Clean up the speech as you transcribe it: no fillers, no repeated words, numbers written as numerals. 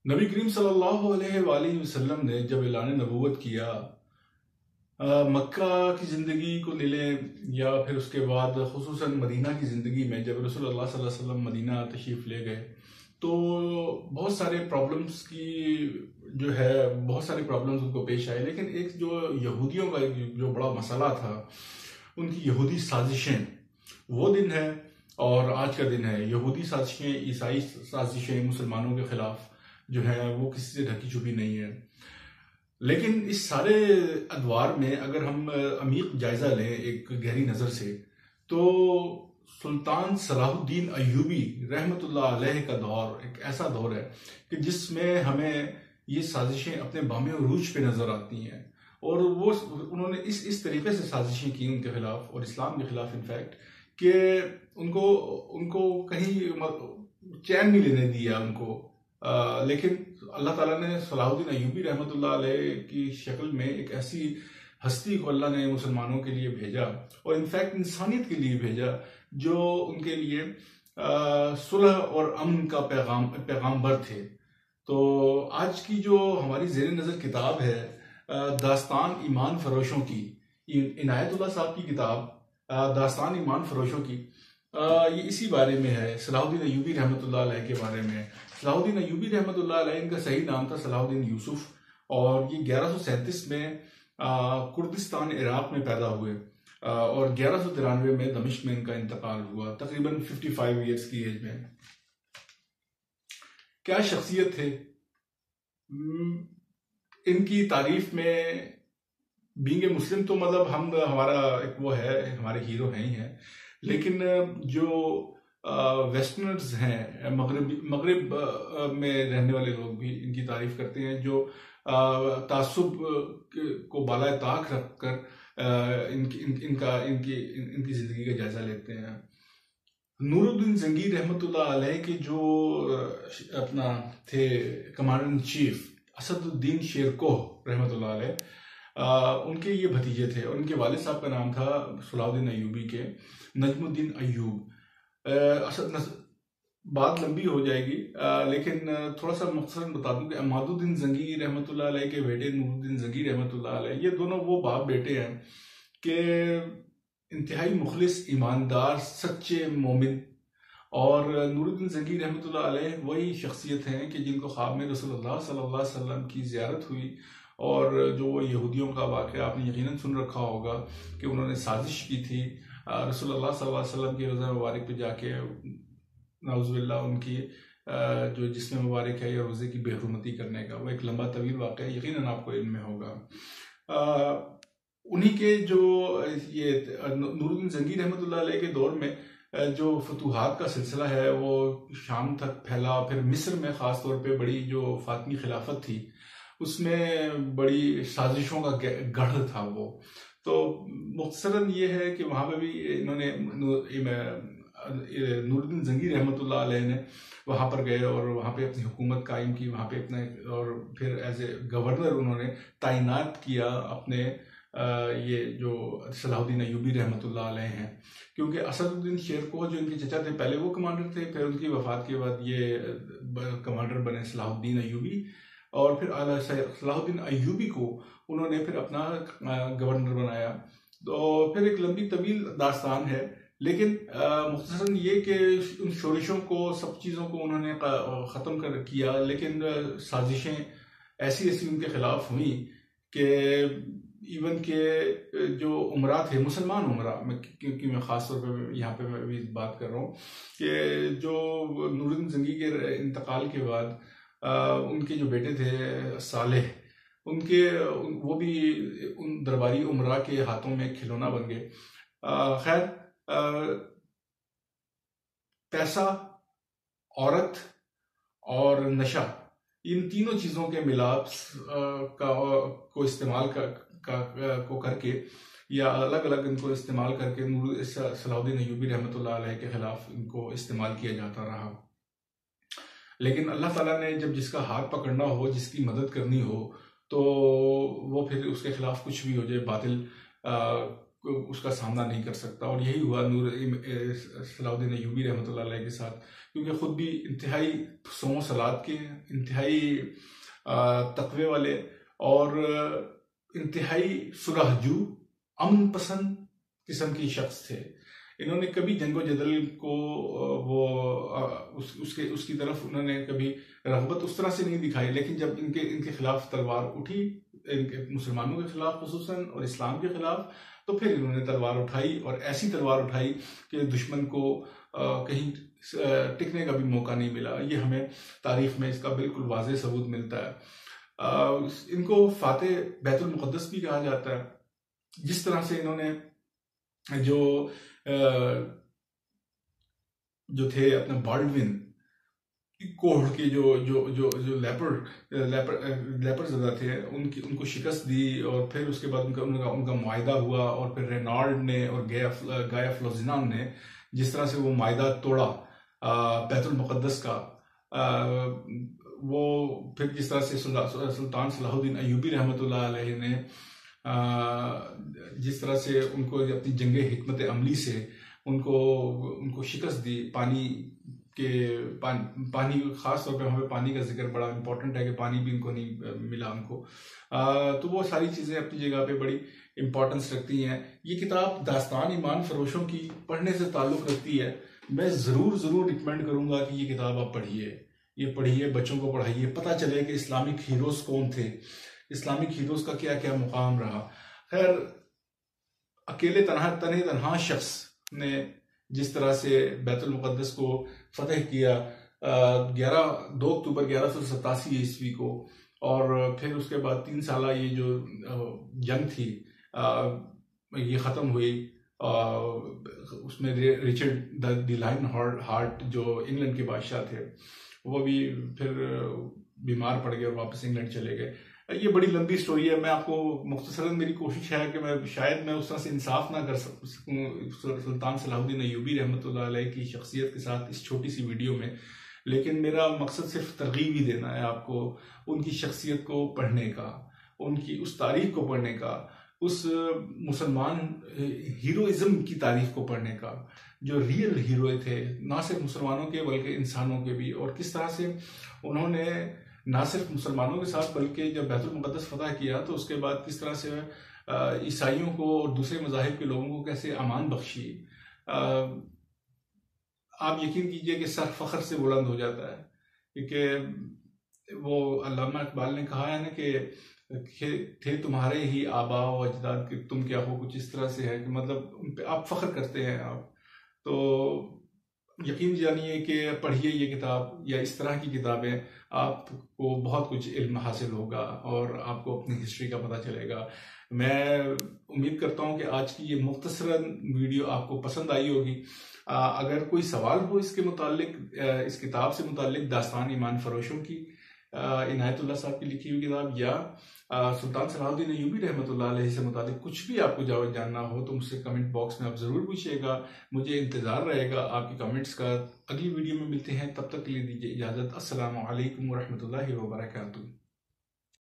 नबी करीम सल्लल्लाहु अलैहि वसल्लम ने जब ऐलान नबूवत किया, मक्का की ज़िंदगी को ले लें या फिर उसके बाद खुसूसन मदीना की ज़िंदगी में जब रसूलुल्लाह सल्लल्लाहु अलैहि वसल्लम मदीना तशरीफ़ ले गए तो बहुत सारे प्रॉब्लम्स की जो है बहुत सारे प्रॉब्लम्स उनको पेश आए। लेकिन एक जो यहूदियों का एक जो बड़ा मसला था, उनकी यहूदी साजिशें, वो दिन है और आज का दिन है। यहूदी साजिशें, ईसाई साजिशें मुसलमानों के खिलाफ जो है वो किसी से ढकी छुपी नहीं है। लेकिन इस सारे अदवार में अगर हम अमीक जायजा लें एक गहरी नजर से, तो सुल्तान सलाहुद्दीन अय्यूबी रहमतुल्लाह अलैह का दौर एक ऐसा दौर है कि जिसमें हमें ये साजिशें अपने बामे उरूज पे नजर आती हैं। और वो उन्होंने इस तरीके से साजिशें की उनके खिलाफ और इस्लाम के खिलाफ इनफैक्ट कि उनको उनको कहीं चैन नहीं लेने दिया उनको। लेकिन अल्लाह ताला ने सलाहुद्दीन अय्यूबी रहमतुल्लाह अलैह की शक्ल में एक ऐसी हस्ती को अल्लाह ने मुसलमानों के लिए भेजा और इनफैक्ट इंसानियत के लिए भेजा, जो उनके लिए सुलह और अमन का पैगाम्बर थे। तो आज की जो हमारी ज़ेर नज़र किताब है, दास्तान ईमान फरोशों की, इनायतुल्लाह साहब की किताब दास्तान ईमान फरोशों की, ये इसी बारे में है, सलाहुद्दीन अय्यूबी रहमतुल्लाह अलैह के बारे में। सलाहुद्दीन अय्यूबी रहमतुल्लाह अलैह, इनका सही नाम था सलाहुद्दीन यूसुफ, और ये 1137 में कुर्दिस्तान इराक में पैदा हुए और 1193 में दमिश्क में इनका इंतकाल हुआ, तकरीबन 55 ईयर्स की एज में। क्या शख्सियत थे इनकी तारीफ में। बीइंग ए मुस्लिम तो मतलब हमारा एक वो है, हमारे हीरो हैं ही हैं। लेकिन जो वेस्टर्नर्स हैं, मगरिब में रहने वाले लोग भी इनकी तारीफ करते हैं, जो तासुब को बालाए ताक रखकर इनकी जिंदगी का जायजा लेते हैं। नूरुद्दीन जंगी रहमतुल्लाह अलैह के जो अपना थे कमांडर इन चीफ असदुद्दीन शेरकोह रहमतुल्लाह अलैह, उनके ये भतीजे थे और उनके वालिद साहब का नाम था सलाहुद्दीन अय्यूबी के नजमुद्दीन अय्यूब। बात लंबी हो जाएगी, लेकिन थोड़ा सा मुख्तसरन बता दूं कि अमादुद्दीन जंगी रहमतुल्लाह अलैह के बेटे नूरुद्दीन जंगी रहमतुल्लाह अलैह, ये दोनों वो बाप बेटे हैं कि इंतहाई मुखलिस, ईमानदार, सच्चे मोमिन। और नूरुद्दीन जंगी रहमतुल्लाह अलैह वही शख्सियत हैं कि जिनको ख्वाब में रसूलुल्लाह सल्लल्लाहु अलैहि वसल्लम की ज़ियारत हुई, और जो यहूदियों का वाक़या आपने यकीनन सुन रखा होगा कि उन्होंने साजिश की थी रसूलुल्लाह सल्लल्लाहु अलैहि वसल्लम की रोज़ा मुबारक पे जाके नाउज़ुबिल्लाह उनकी जो जिस्म मुबारक है या रोज़े की बेहुरमती करने का। वो एक लंबा तवील वाक़या यकीनन आपको इल्म में होगा। उन्हीं के जो ये नूरुद्दीन जंगी रहमतुल्लाह अलैह के दौर में जो फतूहात का सिलसिला है वो शाम तक फैला। फिर मिस्र में ख़ास तौर पे बड़ी जो फातमी खिलाफत थी उसमें बड़ी साजिशों का गढ़ था वो। तो मुख्तसरन ये है कि वहाँ पे भी इन्होंने नूरुद्दीन जंगी रहमतुल्लाह अलैह ने वहाँ पर गए और वहाँ पे अपनी हुकूमत कायम की, वहाँ पे अपने, और फिर एज ए गवर्नर उन्होंने तैनात किया अपने ये जो सलाहुद्दीन अय्यूबी रहमतुल्लाह अलैह हैं। क्योंकि असदुद्दीन शेरकोह जो इनके चचा थे पहले वो कमांडर थे, फिर उनकी वफात के बाद ये कमांडर बने सलाहुद्दीन अय्यूबी, और फिर सलाहुद्दीन अय्यूबी को उन्होंने फिर अपना गवर्नर बनाया। तो फिर एक लंबी तवील दास्तान है, लेकिन मुख्तसरन ये कि उन शोरिशों को, सब चीज़ों को उन्होंने ख़त्म कर किया। लेकिन साजिशें ऐसी ऐसी उनके खिलाफ हुई कि इवन के जो उमरा थे, मुसलमान उमरा, क्योंकि मैं ख़ास तौर पर यहाँ पे मैं भी बात कर रहा हूँ कि जो नूरुद्दीन जंगी के इंतकाल के बाद उनके जो बेटे थे सालेह, वो भी उन दरबारी उमरा के हाथों में खिलौना बन गए। खैर, पैसा, औरत और नशा, इन तीनों चीज़ों के मिलाप को इस्तेमाल को करके या अलग अलग इनको इस्तेमाल करके सलाहुद्दीन अय्यूबी रहमतुल्लाह अलैह के खिलाफ इनको इस्तेमाल किया जाता रहा। लेकिन अल्लाह ताला ने जब जिसका हाथ पकड़ना हो, जिसकी मदद करनी हो, तो वो फिर उसके खिलाफ कुछ भी हो जाए, बातिल उसका सामना नहीं कर सकता। और यही हुआ नूर सलाहुद्दीन अय्यूबी रहमतुल्लाह अलैह के साथ, क्योंकि खुद भी इंतहाई सोम सलात के, इंतहाई तकवे वाले और इंतहाई सुलहजू, अमन पसंद किस्म की शख्स थे। इन्होंने कभी जंगो जदल को उसकी तरफ उन्होंने कभी रगबत उस तरह से नहीं दिखाई, लेकिन जब इनके खिलाफ तलवार उठी, इनके मुसलमानों के खिलाफ खुसूसन और इस्लाम के खिलाफ, तो फिर इन्होंने तलवार उठाई और ऐसी तलवार उठाई कि दुश्मन को कहीं टिकने का भी मौका नहीं मिला। ये हमें तारीख में इसका बिल्कुल वाज़ेह सबूत मिलता है। इनको फातेह बैतुल मुक़द्दस भी कहा जाता है। जिस तरह से इन्होंने जो थे अपने बाल्डविन कोहड़ के जो लेपर्ड ज़्यादा थे उनको शिकस्त दी, और फिर उसके बाद उनका मुआहिदा हुआ, और फिर रेनाल्ड ने और गाया फ्लोजिनान ने जिस तरह से वो मुआहिदा तोड़ा बैतुल मुक़द्दस का, वो फिर जिस तरह से सुल्तान सलाहुद्दीन अय्यूबी रहमतुल्लाह अलैह ने जिस तरह से उनको अपनी जंगे हिकमत अमली से उनको शिकस्त दी। पानी खास तौर पे हमें पानी का जिक्र बड़ा इंपॉर्टेंट है कि पानी भी इनको नहीं मिला उनको, तो वो सारी चीज़ें अपनी जगह पे बड़ी इंपॉर्टेंस रखती हैं। ये किताब दास्तान ईमान फरोशों की पढ़ने से ताल्लुक़ रखती है। मैं ज़रूर रिकमेंड करूँगा कि ये किताब आप पढ़िए, बच्चों को पढ़ाइए, पता चले कि इस्लामिक हीरोज़ कौन थे, इस्लामिक हीरोज़ का क्या क्या मुकाम रहा। खैर, अकेले तनहा शख्स ने जिस तरह से बैतुल मुक़द्दस को फतह किया 2 अक्टूबर 1187 ईस्वी को, और फिर उसके बाद 3 साल ये जो जंग थी ये ख़त्म हुई। उसमें रिचर्ड द लायन हार्ट जो इंग्लैंड के बादशाह थे, वो भी फिर बीमार पड़ गए और वापस इंग्लैंड चले गए। ये बड़ी लंबी स्टोरी है। मैं आपको मुख्तसरन, मेरी कोशिश है कि मैं उस तरह से इंसाफ ना कर सकूं सुल्तान सलाहुद्दीन अय्यूबी रहमतुल्लाह अलैह की शख्सियत के साथ इस छोटी सी वीडियो में, लेकिन मेरा मकसद सिर्फ तरगीब ही देना है आपको, उनकी शख्सियत को पढ़ने का, उनकी उस तारीख को पढ़ने का, उस मुसलमान हीरोइज्म की तारीख को पढ़ने का, जो रियल हीरो थे, ना सिर्फ मुसलमानों के बल्कि इंसानों के भी, और किस तरह से उन्होंने ना सिर्फ मुसलमानों के साथ बल्कि जब बैतुल मुक़द्दस फतह किया तो उसके बाद किस तरह से ईसाइयों को और दूसरे मज़ाहिब के लोगों को कैसे अमान बख्शी। आप यकीन कीजिए कि सर फख्र से बुलंद हो जाता है, क्योंकि वो अल्लामा इकबाल ने कहा है ना कि थे तुम्हारे ही आबा व अजदाद के, तुम क्या हो, कुछ इस तरह से है कि मतलब उन पे आप फख्र करते हैं आप। तो यकीन जानिए कि पढ़िए ये किताब या इस तरह की किताबें, आपको बहुत कुछ इल्म हासिल होगा और आपको अपनी हिस्ट्री का पता चलेगा। मैं उम्मीद करता हूँ कि आज की ये मुख्तसरन वीडियो आपको पसंद आई होगी। अगर कोई सवाल हो इसके मुतालिक, इस किताब से मुतालिक, दास्तान ईमान फरोशों की, इनायतुल्लाह साहब की लिखी हुई किताब, या सुल्तान सलाहुद्दीन अय्यूबी रहमतुल्लाह अलैह से मुतालिक कुछ भी आपको जानना हो तो मुझसे कमेंट बॉक्स में आप ज़रूर पूछिएगा। मुझे इंतज़ार रहेगा आपके कमेंट्स का। अगली वीडियो में मिलते हैं, तब तक के लिए दीजिए इजाज़त। अस्सलामु अलैकुम व रहमतुल्लाहि व बरकातुहू।